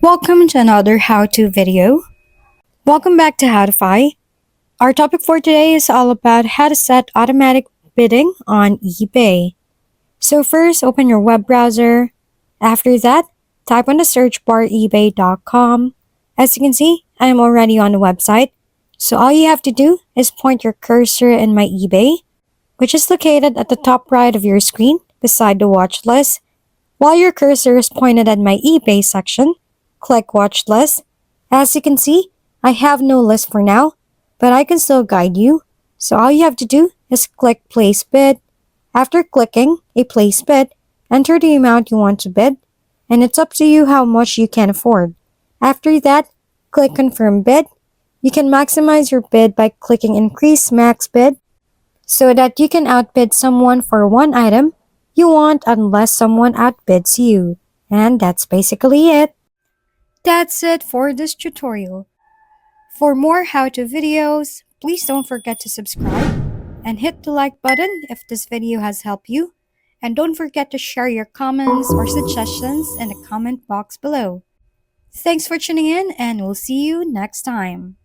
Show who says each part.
Speaker 1: Welcome to another how-to video. Welcome back to Howtify. Our topic for today is all about how to set automatic bidding on eBay. So first, open your web browser. After that, type on the search bar ebay.com. As you can see, I am already on the website. So all you have to do is point your cursor in my eBay, which is located at the top right of your screen beside the watch list. While your cursor is pointed at my eBay section, click watch list. As you can see, I have no list for now, but I can still guide you. So all you have to do is click place bid. After clicking a place bid, enter the amount you want to bid, and it's up to you how much you can afford. After that, click confirm bid. You can maximize your bid by clicking increase max bid so that you can outbid someone for one item you want unless someone outbids you. And that's basically it. That's it for this tutorial. For more how-to videos, please don't forget to subscribe and hit the like button if this video has helped you. And don't forget to share your comments or suggestions in the comment box below. Thanks for tuning in, and we'll see you next time.